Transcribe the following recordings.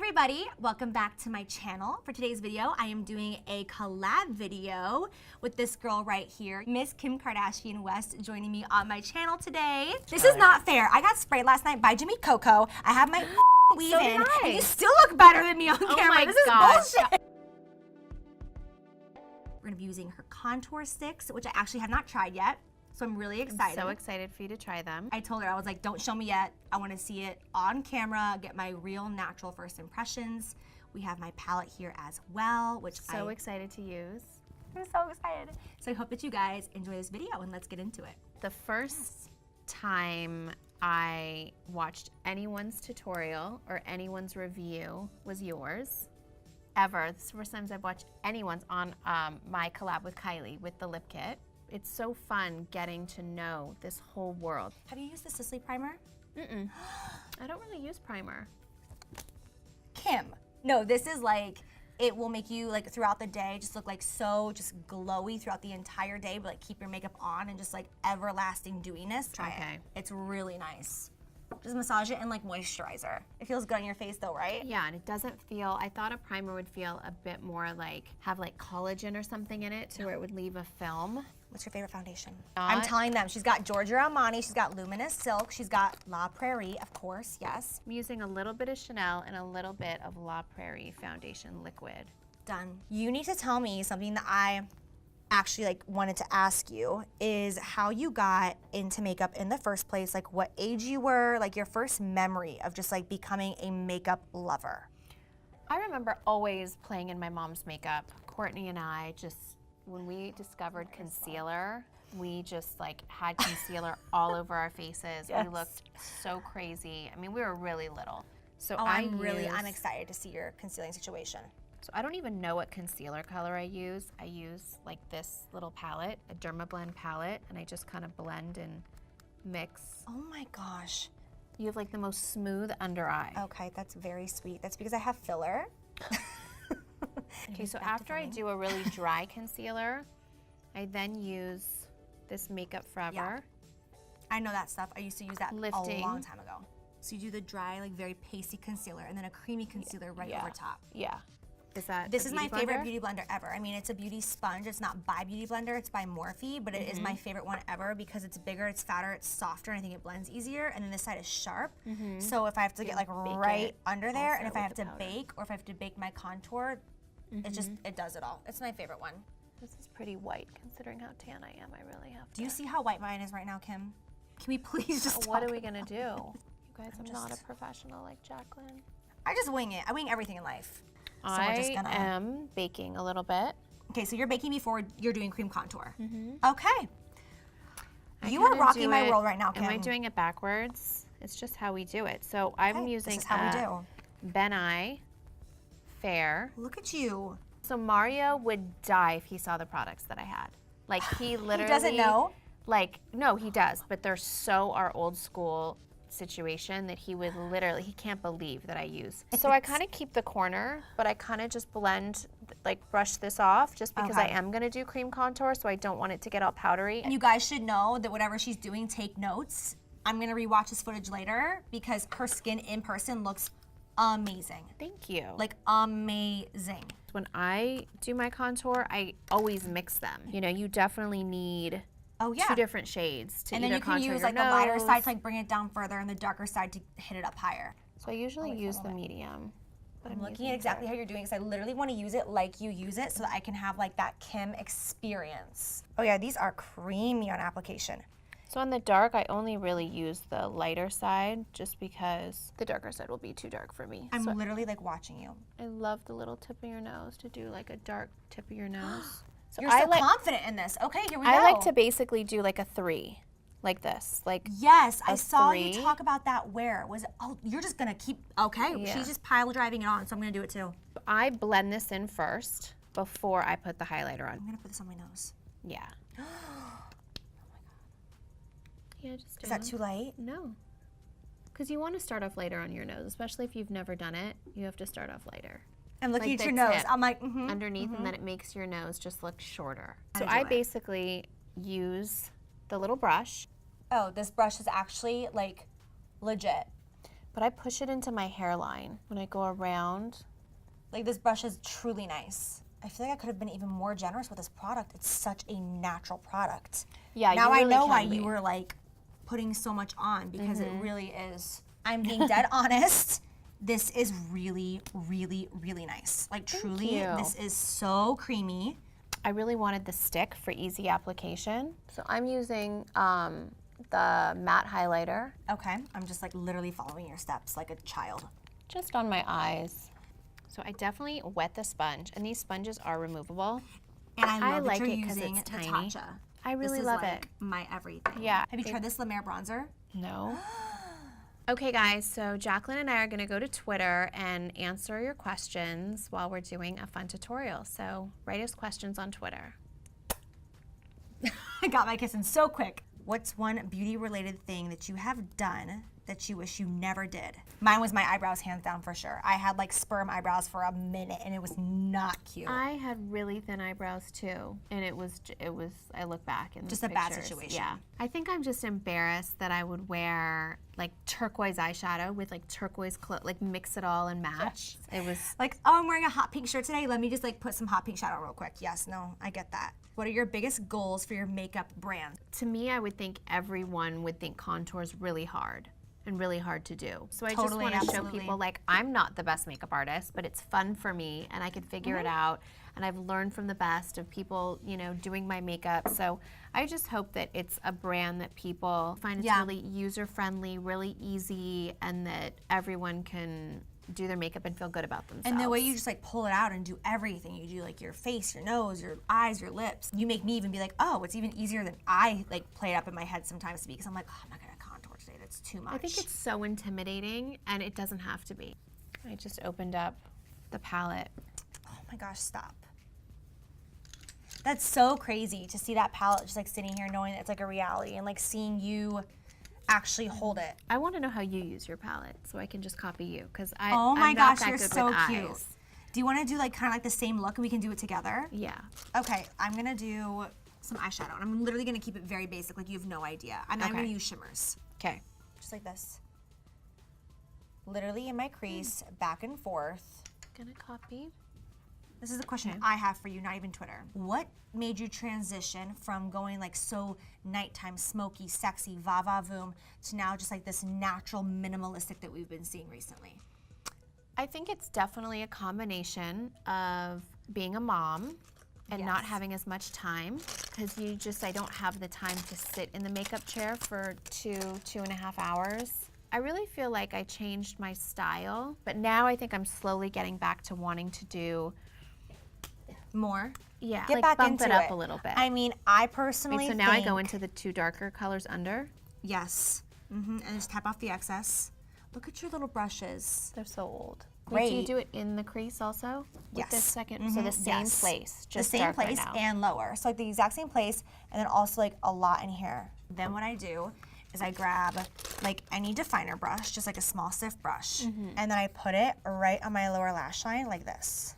everybody, welcome back to my channel. For today's video, I am doing a collab video with this girl right here, Miss Kim Kardashian West, joining me on my channel today. This is not fair. I got sprayed last night by Jimmy Coco. I have my weave in, and you still look better than me on camera. This is bullshit. We're gonna be using her contour sticks, which I actually have not tried yet. So I'm really excited. I'm so excited for you to try them. I told her, I was like, don't show me yet. I want to see it on camera, get my real natural first impressions. We have my palette here as well, which I'm excited to use. I'm so excited. So I hope that you guys enjoy this video and let's get into it. The first time I watched anyone's tutorial or anyone's review was yours. Ever. This is the first time I've watched anyone's on my collab with Kylie with the lip kit. It's so fun getting to know this whole world. Have you used the Sisley primer? Mm-mm. I don't really use primer. Kim, no, this is like, it will make you like throughout the day just look like so just glowy throughout the entire day, but like keep your makeup on and just like everlasting dewiness. Try it. It's really nice. Just massage it and like moisturizer. It feels good on your face though, right? Yeah, and it doesn't feel, I thought a primer would feel a bit more like, have like collagen or something in it to where it would leave a film. What's your favorite foundation? I'm telling them, she's got Giorgio Armani, she's got Luminous Silk, she's got La Prairie, of course, yes. I'm using a little bit of Chanel and a little bit of La Prairie foundation liquid. Done. You need to tell me something that I actually like wanted to ask you is how you got into makeup in the first place, like what age you were, like your first memory of just like becoming a makeup lover. I remember always playing in my mom's makeup. Courtney and I just, when we discovered concealer, we just like had concealer all over our faces. Yes. We looked so crazy. I mean, we were really little. So I'm excited to see your concealing situation. So I don't even know what concealer color I use. I use like this little palette, a Dermablend palette, and I just kind of blend and mix. Oh my gosh. You have like the most smooth under eye. Okay, that's very sweet. That's because I have filler. Okay, so after I do a really dry concealer, I then use this Makeup Forever. Yeah. I know that stuff. I used to use that a long time ago. So you do the dry, like very pasty concealer and then a creamy concealer right over top. Yeah. This is my favorite beauty blender ever. I mean, it's a beauty sponge. It's not by Beauty Blender, it's by Morphe, but it is my favorite one ever because it's bigger, it's fatter, it's softer, and I think it blends easier. And then this side is sharp. So if I have to get like right under there, and if I have to bake or if I have to bake my contour, it does it all. It's my favorite one. This is pretty white considering how tan I am. I really have to. Do you see how white mine is right now, Kim? Can we please just What are we gonna do? You guys, I'm not a professional like Jaclyn. I just wing it. I wing everything in life. So I am baking a little bit. Okay, so you're baking before you're doing cream contour. Okay. You are rocking my world right now, Kim. Am I doing it backwards? It's just how we do it. So I'm using Ben Nye Fair. Look at you. So Mario would die if he saw the products that I had. Like he literally. He doesn't know? Like, no, he does, but they're so our old school situation that he would literally, he can't believe that I use. So I kind of keep the corner, but I kind of just blend, like brush this off just because I am gonna do cream contour, so I don't want it to get all powdery. And you guys should know that whatever she's doing, take notes. I'm gonna rewatch this footage later because her skin in person looks amazing. Thank you. Like amazing. When I do my contour, I always mix them. You know, you definitely need two different shades to and then you can use like the lighter side to like bring it down further and the darker side to hit it up higher. So I usually use the medium. But I'm looking at exactly how you're doing because I literally want to use it like you use it so that I can have like that Kim experience. Oh yeah, these are creamy on application. So on the dark, I only really use the lighter side just because the darker side will be too dark for me. I'm literally like watching you. I love the little tip of your nose to do like a dark tip of your nose. So you're so confident in this. Okay, here we go. I like to basically do like a 3, like this. Like yes, I saw you talk about that. Where was it? Oh, you're just gonna keep. Okay, she's just pile driving it on, so I'm gonna do it too. I blend this in first before I put the highlighter on. I'm gonna put this on my nose. Yeah. Oh my god. Yeah, just. Is that too light? No. Because you want to start off lighter on your nose, especially if you've never done it. You have to start off lighter. I'm looking at your nose. I'm like, underneath, and then it makes your nose just look shorter. So I basically use the little brush. Oh, this brush is actually like legit. but I push it into my hairline when I go around. Like, this brush is truly nice. I feel like I could have been even more generous with this product. It's such a natural product. Yeah, now you really I know can why be. you were like putting so much on, because it really is. I'm being dead honest. This is really, really, really nice. Like, truly, this is so creamy. I really wanted the stick for easy application. So I'm using the matte highlighter. Okay, I'm just like literally following your steps like a child. Just on my eyes. So I definitely wet the sponge, and these sponges are removable. And I love like that you're it 'cause using it's the tiny. Tatcha. I really this is love like it. my everything. Yeah. Have you tried this La Mer bronzer? No. Okay, guys, so Jaclyn and I are going to go to Twitter and answer your questions while we're doing a fun tutorial. So write us questions on Twitter. I got my kiss in so quick. What's one beauty-related thing that you have done that you wish you never did? Mine was my eyebrows, hands down, for sure. I had like sperm eyebrows for a minute, and it was not cute. I had really thin eyebrows too, and it was. I look back and just a bad situation. Yeah, I think I'm just embarrassed that I would wear like turquoise eyeshadow with like turquoise like mix it all and match. It was like, oh, I'm wearing a hot pink shirt today. Let me just like put some hot pink shadow real quick. Yes, no, I get that. What are your biggest goals for your makeup brand? To me, I would think everyone would think contour is really hard and really hard to do. So I just want to show people like I'm not the best makeup artist, but it's fun for me and I can figure it out. And I've learned from the best of people, you know, doing my makeup. So I just hope that it's a brand that people find it's really user-friendly, really easy, and that everyone can do their makeup and feel good about themselves. And the way you just like pull it out and do everything. You do like your face, your nose, your eyes, your lips. You make me even be like, oh, it's even easier than I like play it up in my head sometimes to be, because I'm like, oh, I'm not gonna contour today. That's too much. I think it's so intimidating, and it doesn't have to be. I just opened up the palette. Oh my gosh, stop. That's so crazy to see that palette just like sitting here knowing that it's like a reality, and like seeing you actually hold it. I want to know how you use your palette so I can just copy you, because oh my I'm gosh, not that you're good so with cute. eyes. Do you want to do like kind of like the same look and we can do it together? Yeah. Okay, I'm gonna do some eyeshadow, and I'm literally gonna keep it very basic, like you have no idea. I'm not gonna use shimmers. Okay. Just like this. Literally in my crease, back and forth. Gonna copy. This is a question I have for you, not even Twitter. What made you transition from going like so nighttime, smoky, sexy, va-va-voom to now just like this natural minimalistic that we've been seeing recently? I think it's definitely a combination of being a mom and not having as much time, because I don't have the time to sit in the makeup chair for 2.5 hours. I really feel like I changed my style, but now I think I'm slowly getting back to wanting to do more. Yeah, get like back bump into it up it a little bit. I mean, I personally so now I go into the two darker colors under. Yes, and just tap off the excess. Look at your little brushes. They're so old. Great. Wait, do you do it in the crease also? Yes. With this second, so the same place, just the same darker place now. and lower. So like the exact same place, and then also like a lot in here. Then what I do is I grab like any definer brush, just like a small stiff brush, and then I put it right on my lower lash line like this.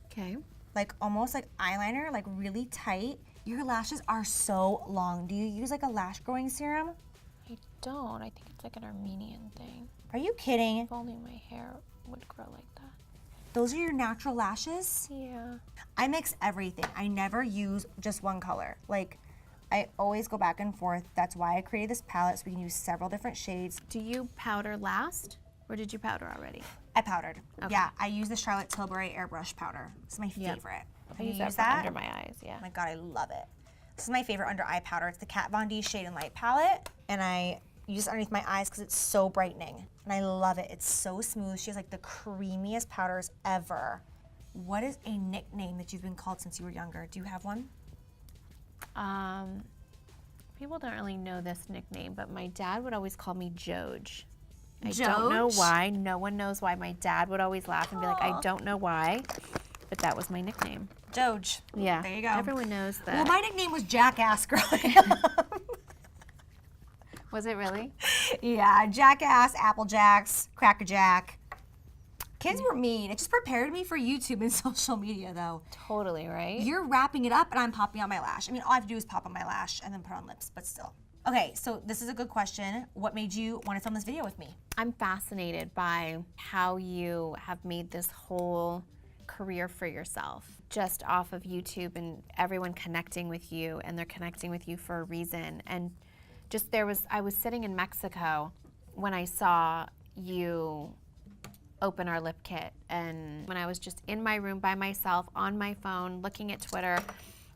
Okay. Like almost like eyeliner, like really tight. Your lashes are so long. Do you use like a lash growing serum? I don't. I think it's like an Armenian thing. Are you kidding? If only my hair would grow like that. Those are your natural lashes? Yeah. I mix everything. I never use just one color. Like, I always go back and forth. That's why I created this palette, so we can use several different shades. Do you powder last, or did you powder already? I powdered. Okay. Yeah, I use the Charlotte Tilbury Airbrush powder. It's my favorite. I use that under my eyes, yeah. Oh my God, I love it. This is my favorite under eye powder. It's the Kat Von D Shade and Light palette, and I use it underneath my eyes because it's so brightening, and I love it. It's so smooth. She has like the creamiest powders ever. What is a nickname that you've been called since you were younger? Do you have one? People don't really know this nickname, but my dad would always call me Joj. I Joj? don't know why. No one knows why. My dad would always laugh and be like, I don't know why, but that was my nickname. Joj. Yeah. There you go. Everyone knows that. Well, my nickname was Jackass growing up. Was it really? Yeah, Jackass, Applejacks, Crackerjack. Kids were mean. It just prepared me for YouTube and social media, though. Totally, right? You're wrapping it up, and I'm popping on my lash. I mean, all I have to do is pop on my lash and then put on lips, but still. Okay, so this is a good question. What made you want to film this video with me? I'm fascinated by how you have made this whole career for yourself just off of YouTube and everyone connecting with you, and they're connecting with you for a reason. And just I was sitting in Mexico when I saw you open our lip kit, and when I was just in my room by myself on my phone looking at Twitter,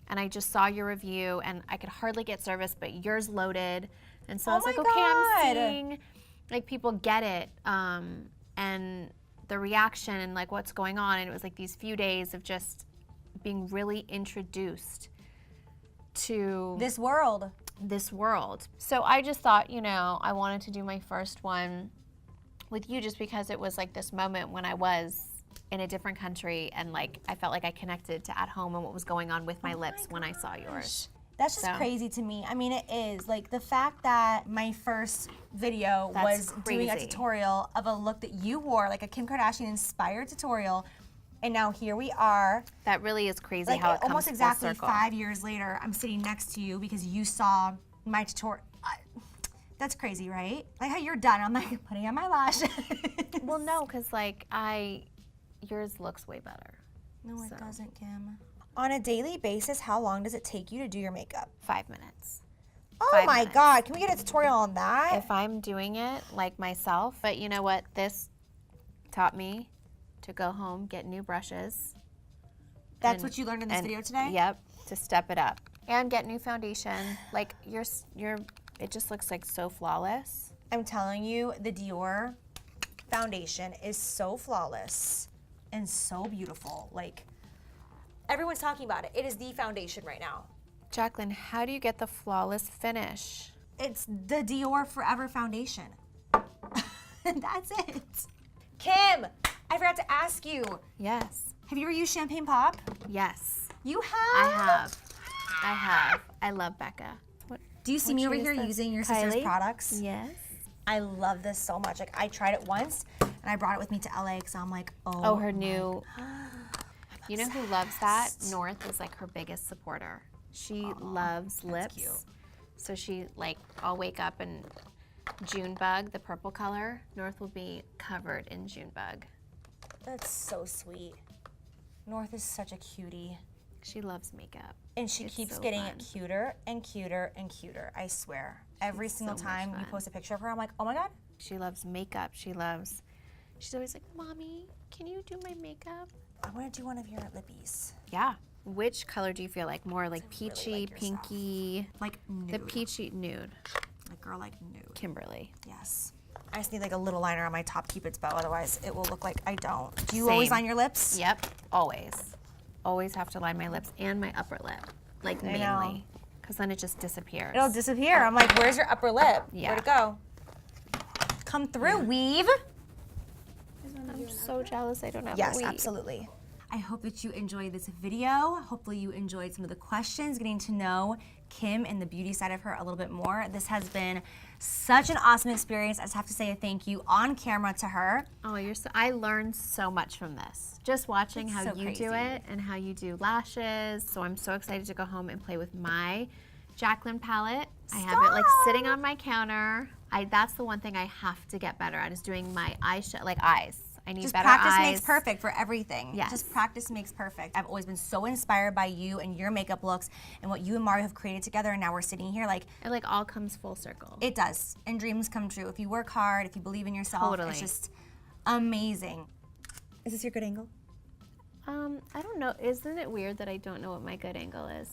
and I just saw your review, and I could hardly get service, but yours loaded. And so I was like, okay, I'm seeing, like, people get it, and the reaction and like what's going on. And it was like these few days of just being really introduced to this world. So I just thought, you know, I wanted to do my first one with you just because it was like this moment when I was in a different country, and like I felt like I connected to at home and what was going on with my lips when I saw yours. That's just crazy to me. I mean, it is. Like, the fact that my first video was doing a tutorial of a look that you wore, like a Kim Kardashian inspired tutorial, and now here we are. That really is crazy, like, how it comes almost exactly full circle. 5 years later, I'm sitting next to you because you saw my tutorial. That's crazy, right? Like how you're done, I'm like putting on my lashes. Well, no, because like yours looks way better. No, it doesn't, Kim. On a daily basis, how long does it take you to do your makeup? 5 minutes. Oh my God, can we get a tutorial on that? If I'm doing it like myself, but you know what? This taught me to go home, get new brushes. That's what you learned in this video today? Yep, to step it up. And get new foundation. Like it just looks like so flawless. I'm telling you, the Dior foundation is so flawless and so beautiful. Like, everyone's talking about it. It is the foundation right now. Jaclyn, how do you get the flawless finish? It's the Dior Forever foundation. That's it. Kim, I forgot to ask you. Yes. Have you ever used Champagne Pop? Yes. You have? I have. I love Becca. Do you see me over here using your sister's products? Yes. I love this so much. Like, I tried it once, and I brought it with me to LA because I'm like, oh, her new. You know who loves that? North is like her biggest supporter. She loves lips. Cute. So she, like, I'll wake up and Junebug, the purple color, North will be covered in Junebug. That's so sweet. North is such a cutie. She loves makeup. And she keeps getting it cuter and cuter and cuter, I swear. Every single time you post a picture of her, I'm like, oh my God. She loves makeup. She's always like, Mommy, can you do my makeup? I want to do one of your lippies. Yeah. Which color do you feel like? More like peachy, really like pinky? Like nude. The peachy nude. Like, girl, like nude. Kimberly. Yes. I just need like a little liner on my top Cupid's bow, otherwise it will look like I don't. Do you always line your lips? Yep, always. Always have to line my lips and my upper lip, like mainly, because then it just disappears. It'll disappear. I'm like, where's your upper lip? Yeah. Where'd it go? Come through, weave. I'm so jealous I don't have a Yes, weave. absolutely. I hope that you enjoyed this video. Hopefully you enjoyed some of the questions, getting to know Kim and the beauty side of her a little bit more. This has been such an awesome experience. I just have to say a thank you on camera to her. Oh, I learned so much from this. Just watching how you do it and how you do lashes. So I'm so excited to go home and play with my Jaclyn palette. I have it like sitting on my counter. That's the one thing I have to get better at, is doing my eyeshadow, like eyes. I need better eyes. Just practice makes perfect for everything. Yes. Just practice makes perfect. I've always been so inspired by you and your makeup looks and what you and Mario have created together, and now we're sitting here like... It like all comes full circle. It does, and dreams come true. If you work hard, if you believe in yourself, it's just amazing. Is this your good angle? I don't know. Isn't it weird that I don't know what my good angle is?